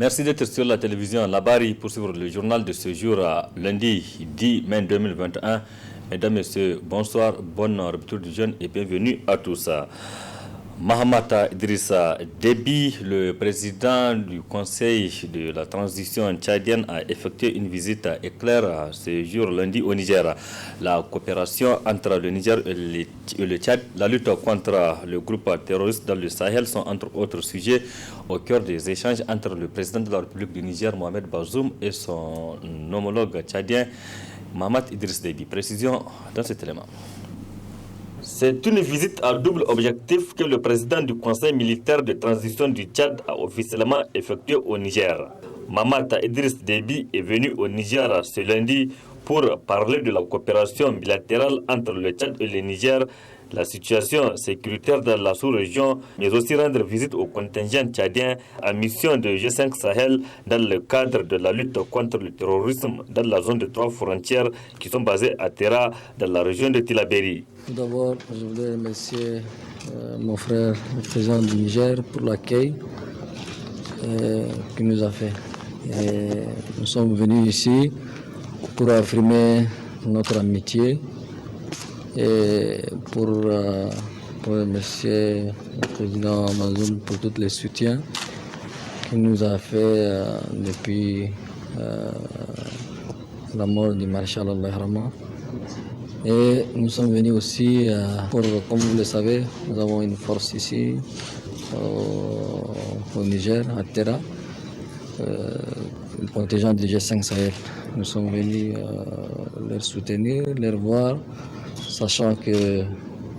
Merci d'être sur la télévision Labari pour suivre le journal de ce jour, lundi 10 mai 2021. Mesdames, Messieurs, bonsoir, bonne rupture du jeûne et bienvenue à tous. Mahamata Idrissa Déby, le président du Conseil de la transition tchadienne, a effectué une visite éclair ce jour lundi au Niger. La coopération entre le Niger et le Tchad, la lutte contre le groupe terroriste dans le Sahel sont entre autres sujets au cœur des échanges entre le président de la République du Niger, Mohamed Bazoum, et son homologue tchadien, Mahamata Idrissa Déby. Précision dans cet élément. C'est une visite à double objectif que le président du Conseil militaire de transition du Tchad a officiellement effectué au Niger. Mahamata Idrissa Déby est venu au Niger ce lundi pour parler de la coopération bilatérale entre le Tchad et le Niger, la situation sécuritaire dans la sous-région, mais aussi rendre visite au contingent tchadien en mission de G5 Sahel dans le cadre de la lutte contre le terrorisme dans la zone de 3 frontières qui sont basées à Terra, dans la région de Tillabéri. Tout d'abord, je voudrais remercier mon frère, le président du Niger, pour l'accueil qu'il nous a fait. Et nous sommes venus ici pour affirmer notre amitié et pour remercier le président Bazoum pour tous les soutiens qu'il nous a fait depuis la mort du maréchal Allah Rahman. Et nous sommes venus aussi pour, comme vous le savez, nous avons une force ici au Niger, à Terra, le contingent du G5 Sahel. Nous sommes venus les soutenir, les voir, sachant que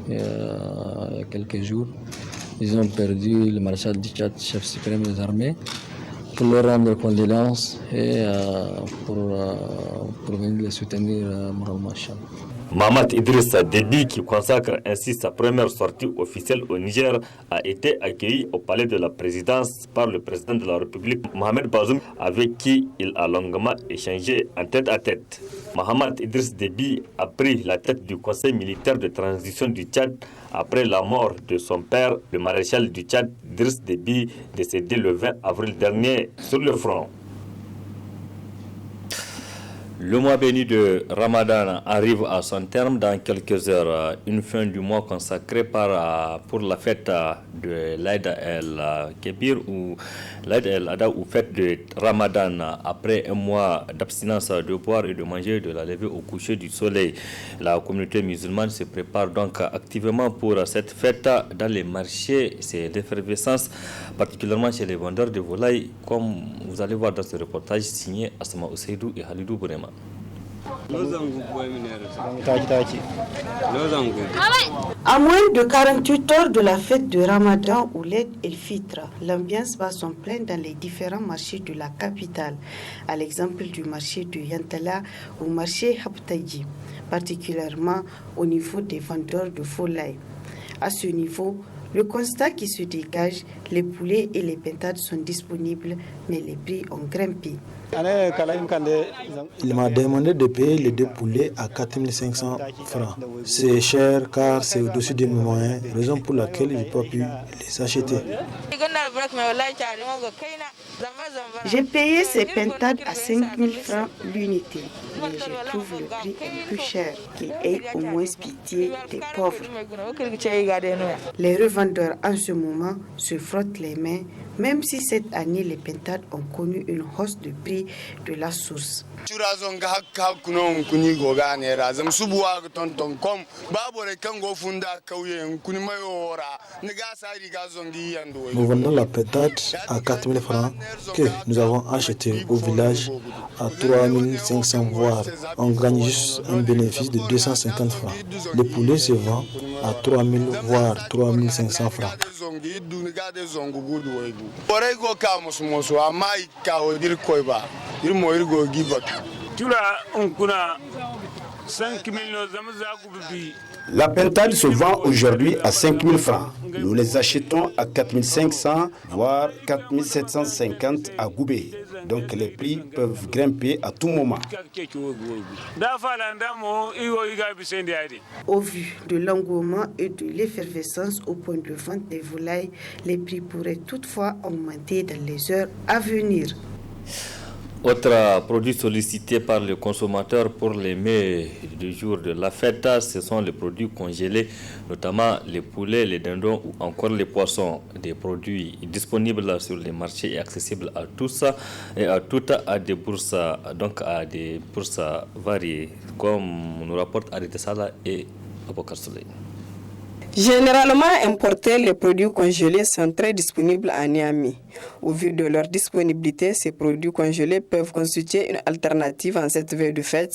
il y a quelques jours, ils ont perdu le maréchal du Tchad, chef suprême des armées, pour leur rendre condoléances et pour venir les soutenir moralement. Mahamata Idrissa Déby, qui consacre ainsi sa première sortie officielle au Niger, a été accueilli au palais de la présidence par le président de la République, Mohamed Bazoum, avec qui il a longuement échangé en tête à tête. Mahamata Idrissa Déby a pris la tête du Conseil militaire de transition du Tchad après la mort de son père, le maréchal du Tchad, Idriss Déby, décédé le 20 avril dernier sur le front. Le mois béni de Ramadan arrive à son terme dans quelques heures. Une fin du mois consacrée pour la fête de l'Aïd el-Kébir ou l'Aïd el-Adha ou fête de Ramadan. Après un mois d'abstinence de boire et de manger de la levée au coucher du soleil, la communauté musulmane se prépare donc activement pour cette fête. Dans les marchés, c'est l'effervescence, particulièrement chez les vendeurs de volailles, comme vous allez voir dans ce reportage signé Asma Oseidou et Halidou Bourema. À moins de 48 heures de la fête de Ramadan ou l'Eid el-Fitr, l'ambiance va s'en plein dans les différents marchés de la capitale, à l'exemple du marché de Yantala ou marché Habtaïdi, particulièrement au niveau des vendeurs de volailles. À ce niveau, le constat qui se dégage, les poulets et les pintades sont disponibles, mais les prix ont grimpé. Il m'a demandé de payer les 2 poulets à 4500 francs. C'est cher car c'est au-dessus de mes moyens, raison pour laquelle je n'ai pas pu les acheter. J'ai payé ces pintades à 5000 francs l'unité, mais je trouve le prix un peu cher, qu'il ait au moins pitié des pauvres. Les revendeurs en ce moment se frottent les mains, même si cette année les pintades ont connu une hausse de prix de la source. Nous vendons la pétade à 4000 francs que nous avons acheté au village à 3500 voire. On gagne juste un bénéfice de 250 francs. Le poulet se vend à 3000 voire 3500 francs. La pintade se vend aujourd'hui à 5 000 francs. Nous les achetons à 4 500, voire 4 750 à Goubé. Donc les prix peuvent grimper à tout moment. Au vu de l'engouement et de l'effervescence au point de vente des volailles, les prix pourraient toutefois augmenter dans les heures à venir. Autre produit sollicité par les consommateurs pour les mets du jour de la fête, ce sont les produits congelés, notamment les poulets, les dindons ou encore les poissons. Des produits disponibles sur les marchés et accessibles à tous et à toutes à des bourses variées, comme nous rapportent Arité Sala et Abokar Soleil. Généralement importés, les produits congelés sont très disponibles à Niamey. Au vu de leur disponibilité, ces produits congelés peuvent constituer une alternative en cette veille de fête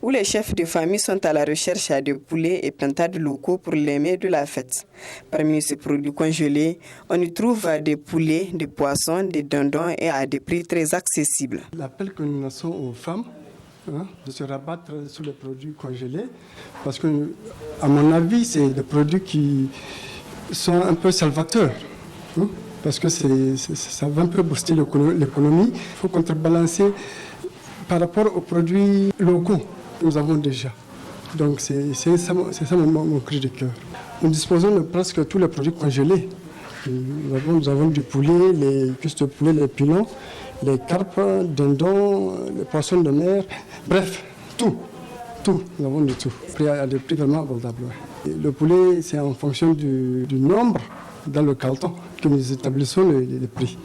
où les chefs de famille sont à la recherche de poulets et pintades locaux pour les mets de la fête. Parmi ces produits congelés, on y trouve des poulets, des poissons, des dindons et à des prix très accessibles. L'appel que nous lançons aux femmes, de se rabattre sur les produits congelés, parce que, à mon avis, c'est des produits qui sont un peu salvateurs, parce que ça va un peu booster l'économie. Il faut contrebalancer par rapport aux produits locaux que nous avons déjà. Donc c'est ça mon cri de cœur. Nous disposons de presque tous les produits congelés. Nous avons du poulet, les cuisses de poulet, les pilons, les carpes, dindons, les poissons de mer, bref, tout, nous avons du tout, à des prix vraiment abordables. Le poulet, c'est en fonction du nombre dans le carton que nous établissons les prix.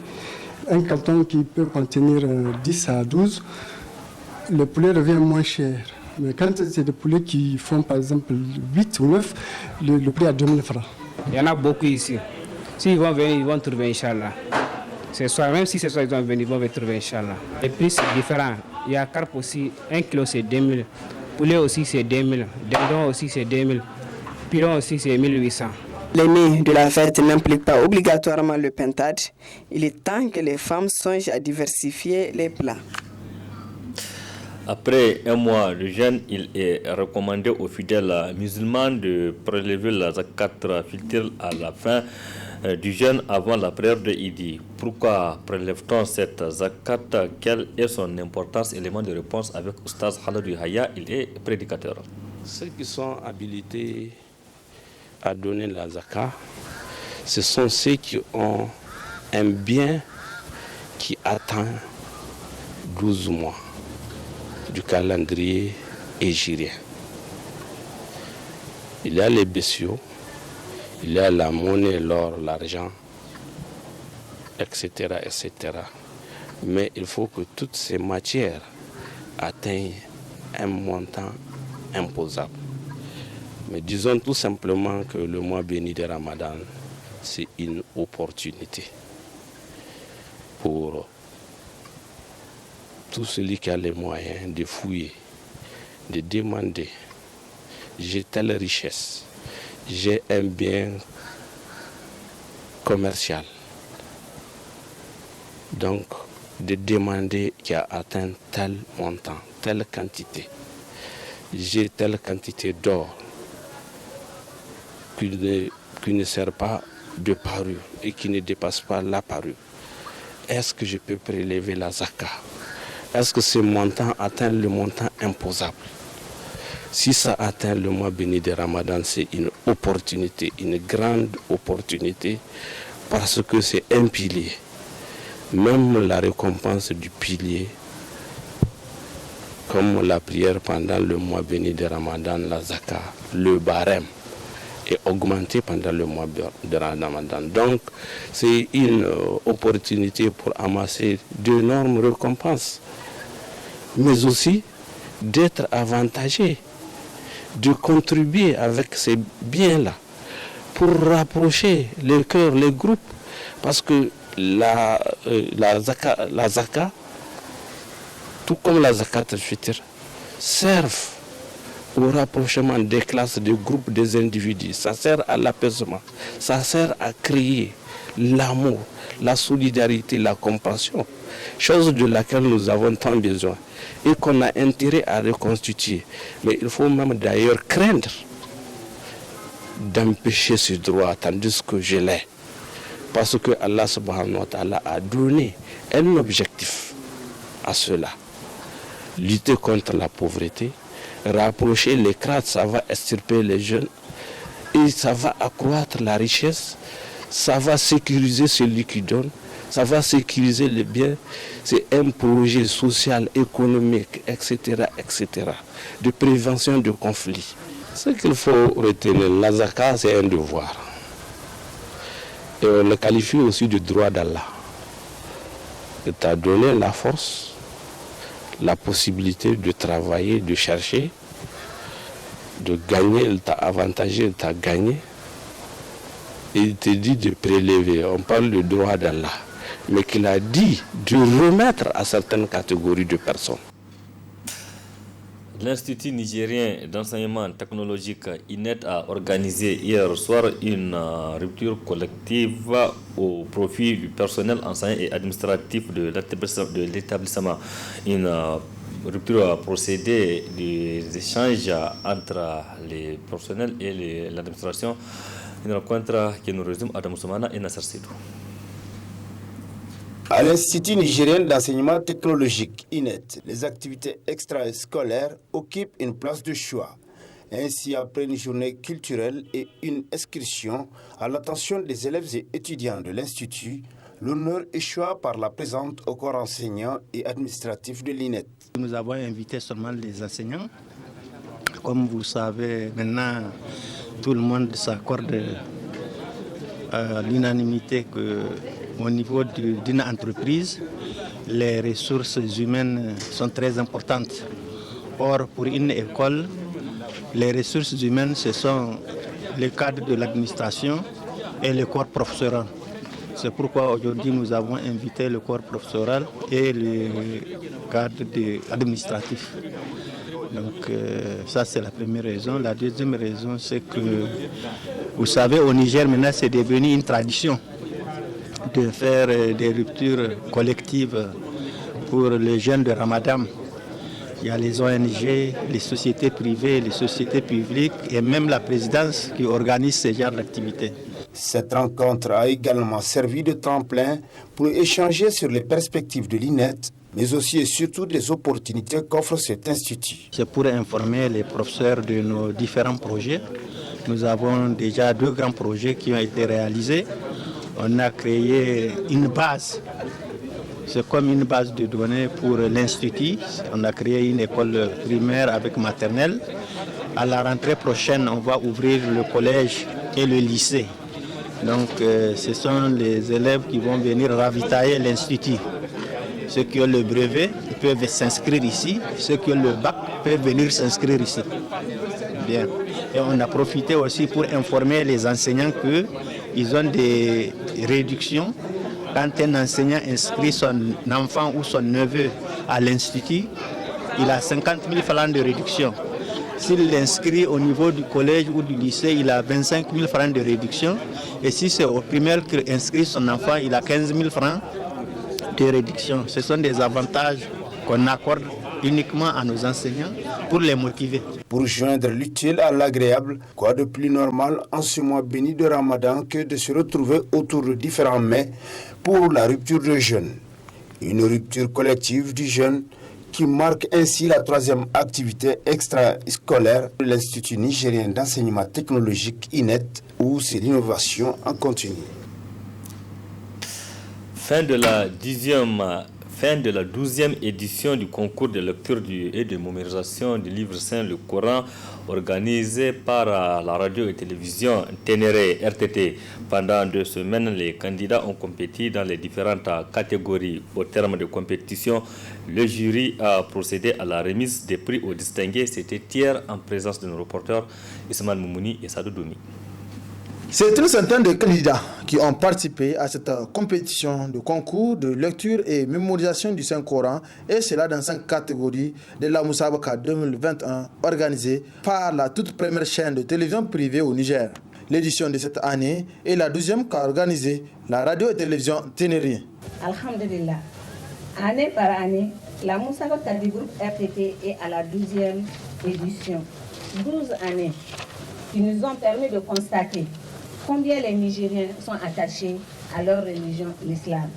Un carton qui peut contenir 10 à 12, le poulet revient moins cher. Mais quand c'est des poulets qui font par exemple 8 ou 9, le prix est à 2000 francs. Il y en a beaucoup ici. S'ils vont venir, ils vont trouver, Inch'Allah. Même si ce soir ils vont venir, ils vont trouver, Inch'Allah. Les prix sont différents. Il y a carpe aussi, 1 kilo c'est 2000. Poulet aussi c'est 2000. Dindon aussi c'est 2000. Pilon aussi c'est 1800. Les mets de la fête n'impliquent pas obligatoirement le pintade. Il est temps que les femmes songent à diversifier les plats. Après un mois de jeûne, il est recommandé aux fidèles musulmans de prélever la zakat fitr à la fin du jeûne avant la prière de Idi. Pourquoi prélève-t-on cette zakat? Quelle est son importance? Élément de réponse avec Oustaz Haladou Haya, il est prédicateur. Ceux qui sont habilités à donner la zakat, ce sont ceux qui ont un bien qui atteint 12 mois du calendrier hégirien. Il y a les bestiaux, il y a la monnaie, l'or, l'argent, etc., etc. Mais il faut que toutes ces matières atteignent un montant imposable. Mais disons tout simplement que le mois béni de Ramadan, c'est une opportunité pour tout celui qui a les moyens de fouiller, de demander, j'ai telle richesse, j'ai un bien commercial. Donc, de demander qui a atteint tel montant, telle quantité. J'ai telle quantité d'or qui ne sert pas de parure et qui ne dépasse pas la parure. Est-ce que je peux prélever la zakat? Est-ce que ce montant atteint le montant imposable? Si ça atteint le mois béni de Ramadan, c'est une opportunité, une grande opportunité, parce que c'est un pilier. Même la récompense du pilier, comme la prière pendant le mois béni de Ramadan, la zakat, le barème, est augmenté pendant le mois de Ramadan. Donc, c'est une opportunité pour amasser d'énormes récompenses, mais aussi d'être avantagé, de contribuer avec ces biens-là pour rapprocher les cœurs, les groupes, parce que la zakat, tout comme la zakat al-fitr, servent au rapprochement des classes, des groupes, des individus. Ça sert à l'apaisement, ça sert à créer l'amour, la solidarité, la compassion. chose de laquelle nous avons tant besoin et qu'on a intérêt à reconstituer. Mais il faut même d'ailleurs craindre d'empêcher ce droit tandis que je l'ai. Parce que Allah subhanahu wa ta'ala a donné un objectif à cela. Lutter contre la pauvreté, rapprocher les crades, ça va extirper les jeunes et ça va accroître la richesse, ça va sécuriser celui qui donne, ça va sécuriser les biens. C'est un projet social, économique, etc., de prévention de conflits. Ce qu'il faut retenir, la zakat, c'est un devoir. Et on le qualifie aussi de droit d'Allah. Il t'a donné la force, la possibilité de travailler, de chercher, de gagner, il t'a avantagé, il t'a gagné. Et il te dit de prélever. On parle de droit d'Allah. Mais qu'il a dit de remettre à certaines catégories de personnes. L'Institut nigérien d'enseignement technologique INET a organisé hier soir une rupture collective au profit du personnel enseignant et administratif de l'établissement. Une rupture a procédé des échanges entre les personnels et l'administration. Une rencontre qui nous résume Adam Soumana et Nasser Sidou. À l'Institut nigérien d'enseignement technologique INET, les activités extrascolaires occupent une place de choix. Ainsi, après une journée culturelle et une excursion à l'attention des élèves et étudiants de l'Institut, l'honneur est choisi par la présente au corps enseignant et administratif de l'INET. Nous avons invité seulement les enseignants. Comme vous savez, maintenant, tout le monde s'accorde à l'unanimité qu'au niveau d'une entreprise, les ressources humaines sont très importantes. Or, pour une école, les ressources humaines, ce sont les cadres de l'administration et le corps professoral. C'est pourquoi aujourd'hui nous avons invité le corps professoral et le cadre administratif. Donc ça c'est la première raison. La deuxième raison c'est que, vous savez, au Niger maintenant c'est devenu une tradition de faire des ruptures collectives pour les jeunes de Ramadan. Il y a les ONG, les sociétés privées, les sociétés publiques et même la présidence qui organise ce genre d'activités. Cette rencontre a également servi de tremplin pour échanger sur les perspectives de l'INET, mais aussi et surtout des opportunités qu'offre cet institut. C'est pour informer les professeurs de nos différents projets. Nous avons déjà 2 grands projets qui ont été réalisés. On a créé une base. C'est comme une base de données pour l'Institut. On a créé une école primaire avec maternelle. À la rentrée prochaine, on va ouvrir le collège et le lycée. Donc, ce sont les élèves qui vont venir ravitailler l'Institut. Ceux qui ont le brevet peuvent s'inscrire ici. Ceux qui ont le bac peuvent venir s'inscrire ici. Bien. Et on a profité aussi pour informer les enseignants qu'ils ont des réductions. Quand un enseignant inscrit son enfant ou son neveu à l'Institut, il a 50 000 francs de réduction. S'il l'inscrit au niveau du collège ou du lycée, il a 25 000 francs de réduction. Et si c'est au primaire qu'il inscrit son enfant, il a 15 000 francs de réduction. Ce sont des avantages qu'on accorde uniquement à nos enseignants pour les motiver. Pour joindre l'utile à l'agréable, quoi de plus normal en ce mois béni de Ramadan que de se retrouver autour de différents mets pour la rupture de jeûne. Une rupture collective du jeûne qui marque ainsi la 3e activité extrascolaire de l'Institut nigérien d'enseignement technologique INET, où c'est l'innovation en continu. Fin de la 12e édition du concours de lecture et de mémorisation du livre saint, le Coran, organisé par la radio et télévision Ténéré RTT. Pendant 2 semaines, les candidats ont compéti dans les différentes catégories. Au terme de compétition, le jury a procédé à la remise des prix aux distingués. C'était hier en présence de nos reporters Ismaël Moumouni et Sadou Doumi. C'est une centaine de candidats qui ont participé à cette compétition de concours de lecture et mémorisation du Saint-Coran, et cela dans 5 catégories de la Moussabaka 2021 organisée par la toute première chaîne de télévision privée au Niger. L'édition de cette année est la 12e qu'a organisée la radio et télévision Ténéré. Alhamdulillah. Année par année, la Moussabaka du groupe RTT est à la 12e édition. 12 années qui nous ont permis de constater combien les Nigériens sont attachés à leur religion, l'islam.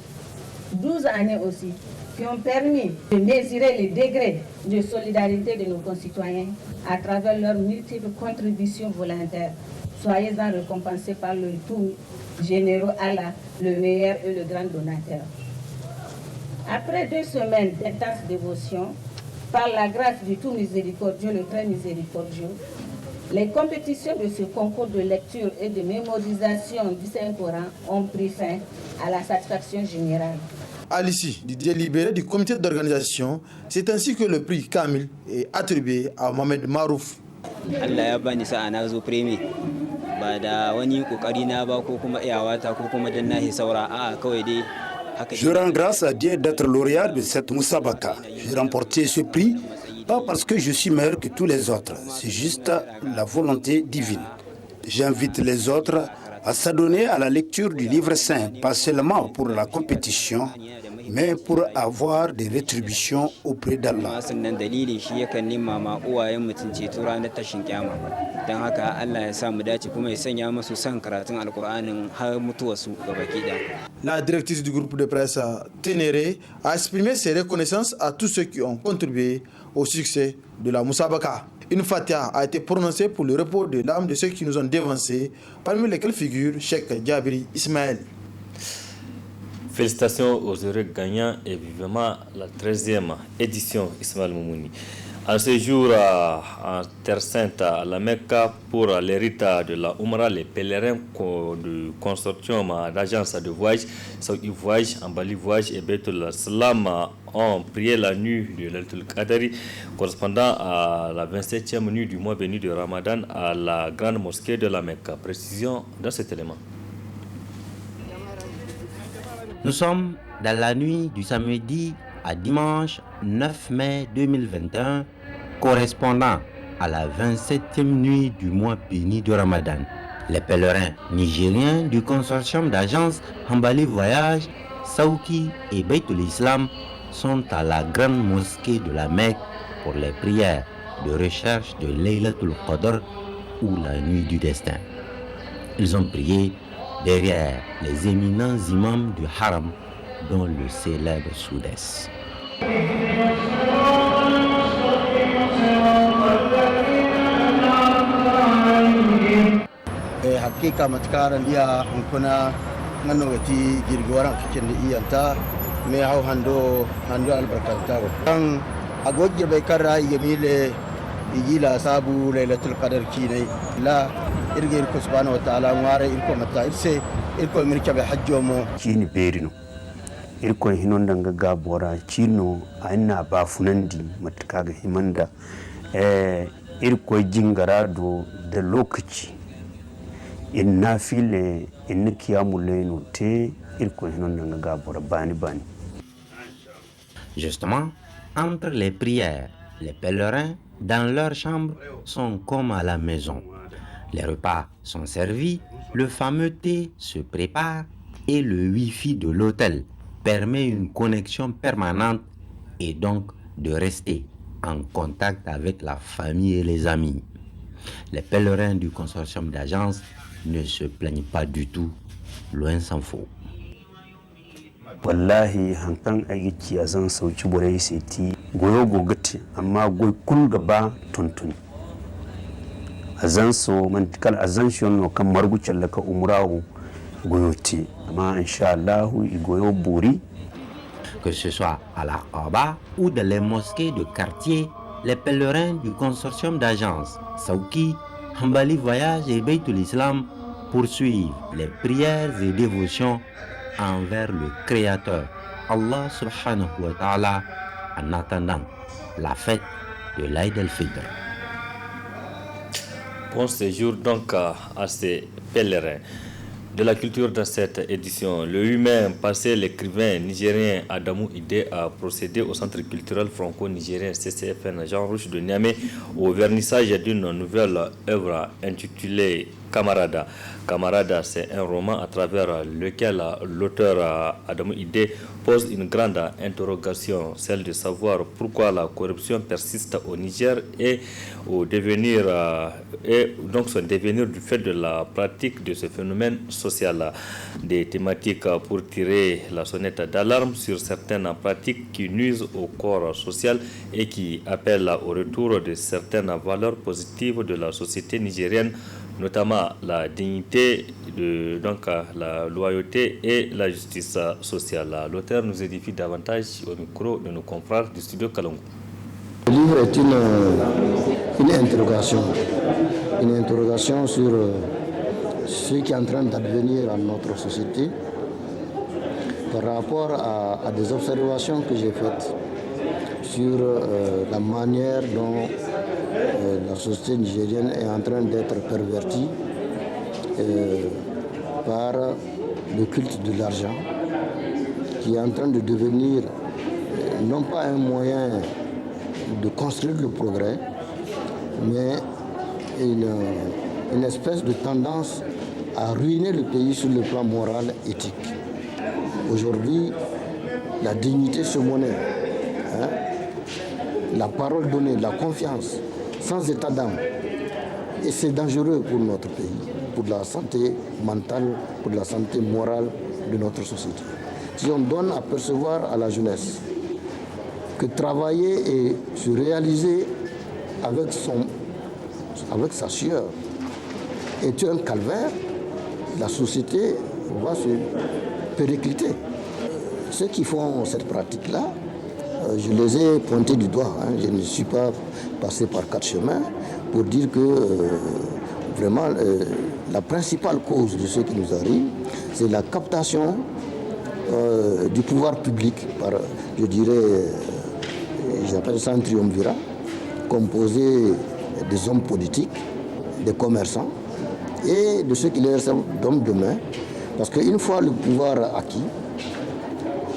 12 années aussi qui ont permis de mesurer les degrés de solidarité de nos concitoyens à travers leurs multiples contributions volontaires. Soyez-en récompensés par le tout généreux Allah, le meilleur et le grand donateur. Après 2 semaines d'intense dévotion, par la grâce du tout miséricordieux, le très miséricordieux, les compétitions de ce concours de lecture et de mémorisation du Saint-Coran ont pris fin à la satisfaction générale. À l'issue du délibéré du comité d'organisation, c'est ainsi que le prix Kamil est attribué à Mohamed Marouf. Allah ya bani sa'a na zo premier ba da wani kokari na ba ko kuma iyawata ko kuma dan nahi saura a kawai dai. Je rends grâce à Dieu d'être lauréat de cette Moussabaka. J'ai remporté ce prix pas parce que je suis meilleur que tous les autres, c'est juste la volonté divine. J'invite les autres à s'adonner à la lecture du livre saint, pas seulement pour la compétition, mais pour avoir des rétributions auprès d'Allah. La directrice du groupe de presse Ténéré a exprimé ses reconnaissances à tous ceux qui ont contribué au succès de la Moussabaka. Une fatiha a été prononcée pour le repos de l'âme de ceux qui nous ont dévancés, parmi lesquels figure Cheikh Djabiri Ismaël. Félicitations aux heureux gagnants et vivement la 13e édition Ismaël Moumouni. En ce jour en Terre Sainte, à la Mecca, pour les rites de la Oumra, les pèlerins du consortium d'agence de voyage, Saoudi Voyage, Ambali Voyage et Baitul Salam ont prié la nuit de l'Aïtul Qadari, correspondant à la 27e nuit du mois béni de Ramadan à la grande mosquée de la Mecca. Précision dans cet élément. Nous sommes dans la nuit du samedi à dimanche 9 mai 2021, correspondant à la 27e nuit du mois béni de Ramadan. Les pèlerins nigériens du consortium d'agences Hambali Voyage, Saouki et Baitul Islam sont à la grande mosquée de la Mecque pour les prières de recherche de Laylatul Qadr ou la nuit du destin. Ils ont prié derrière les éminents imams du Haram, dont le célèbre Soudès. Hakika matkara ndia nkuna nganogati girgwara kikende iyanta me haw hando albarkantawo kan agogge bay karra yemile igila sabu lailatul qadar kinai la irgir ko subhanahu wa ta'ala ngare irko mata irse irko mirka be hajjomo kini berino irko hinonda ngaga bora chino aina ba funandi matkaga himanda irko jingarado da lokaci inna file inna kiyamuleno te irko hinonda ngaga bora bani. Justement, entre les prières, les pèlerins dans leur chambre sont comme à la maison. Les repas sont servis, le fameux thé se prépare et le Wi-Fi de l'hôtel permet une connexion permanente et donc de rester en contact avec la famille et les amis. Les pèlerins du consortium d'agences ne se plaignent pas du tout, loin s'en faut. Wallahi hankan aiki a zan sauki burai seti goyo gogati amma goy kul gaba tuntuni azan so man kal azan shon kan margu challaka umrawo goyoti amma insha Allah goyo buri. Que ce soit à la Kaaba ou dans les mosquées de quartier, les pèlerins du consortium d'agences Saouki, Hambali Voyage et Baitul Islam poursuivent les prières et dévotions envers le Créateur, Allah subhanahu wa ta'ala, en attendant la fête de l'Aïd el-Fitr. Bon séjour donc à ces pèlerins. De la culture dans cette édition, le 8 mai passé, l'écrivain nigérien Adamou Ide a procédé au centre culturel franco-nigérien CCFN Jean Rouge de Niamey au vernissage d'une nouvelle œuvre intitulée Camarada. Camarada, c'est un roman à travers lequel l'auteur Adamou Idé pose une grande interrogation, celle de savoir pourquoi la corruption persiste au Niger et au devenir et donc son devenir du fait de la pratique de ce phénomène social. Des thématiques pour tirer la sonnette d'alarme sur certaines pratiques qui nuisent au corps social et qui appellent au retour de certaines valeurs positives de la société nigérienne, notamment la dignité, donc la loyauté et la justice sociale. L'auteur nous édifie davantage au micro de nos confrères du studio Kalongo. Le livre est une interrogation sur ce qui est en train d'advenir dans notre société par rapport à des observations que j'ai faites sur la manière dont la société nigérienne est en train d'être pervertie par le culte de l'argent, qui est en train de devenir non pas un moyen de construire le progrès, mais une espèce de tendance à ruiner le pays sur le plan moral et éthique. Aujourd'hui, la dignité se monnaie, la parole donnée, la confiance, sans état d'âme. Et c'est dangereux pour notre pays, pour la santé mentale, pour la santé morale de notre société. Si on donne à percevoir à la jeunesse que travailler et se réaliser avec sa sueur est un calvaire, la société va se péricliter. Ceux qui font cette pratique-là, je les ai pointés du doigt. Je ne suis pas passé par 4 chemins pour dire que vraiment la principale cause de ce qui nous arrive, c'est la captation du pouvoir public par, je dirais, j'appelle ça un triumvirat, composé des hommes politiques, des commerçants et de ceux qui les ressemblent d'hommes de main. Parce qu'une fois le pouvoir acquis,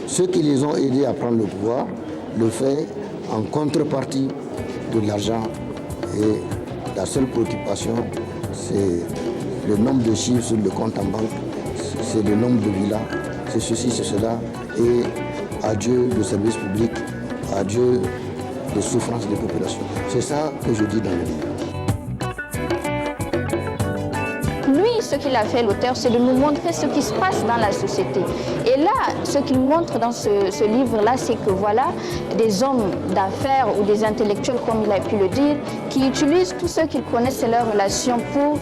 ceux qui les ont aidés à prendre le pouvoir le font en contrepartie de l'argent. Et la seule préoccupation, c'est le nombre de chiffres sur le compte en banque, c'est le nombre de villas, c'est ceci, c'est cela. Et adieu le service public, adieu les souffrances des populations. C'est ça que je dis dans le livre. Ce qu'il a fait, l'auteur, c'est de nous montrer ce qui se passe dans la société. Et là, ce qu'il montre dans ce livre-là, c'est que voilà, des hommes d'affaires ou des intellectuels, comme il a pu le dire, qui utilisent tout ce qu'ils connaissent et leurs relations pour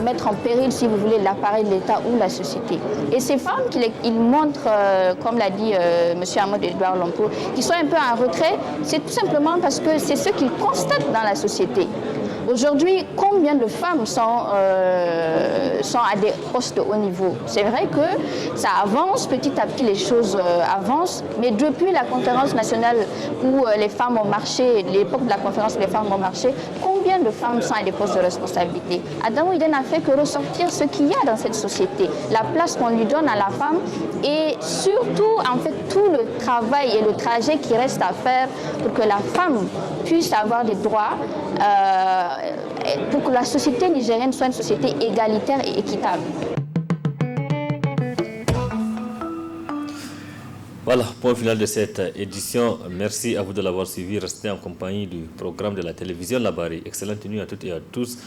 mettre en péril, si vous voulez, l'appareil de l'État ou la société. Et ces femmes qu'il montre, comme l'a dit M. Amadou-Edouard Lompo, qui sont un peu en retrait, c'est tout simplement parce que c'est ce qu'ils constatent dans la société. Aujourd'hui, combien de femmes sont à des postes de haut niveau? C'est vrai que ça avance, petit à petit les choses avancent, mais depuis la conférence nationale où les femmes ont marché, l'époque de la conférence où les femmes ont marché, combien de femmes sont à des postes de responsabilité? Adamou Idé n'a fait que ressortir ce qu'il y a dans cette société, la place qu'on lui donne à la femme et surtout, en fait, tout le travail et le trajet qui reste à faire pour que la femme puisse avoir des droits, pour que la société nigérienne soit une société égalitaire et équitable. Voilà, point final de cette édition. Merci à vous de l'avoir suivi. Restez en compagnie du programme de la télévision Labari. Excellente nuit à toutes et à tous.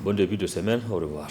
Bon début de semaine. Au revoir.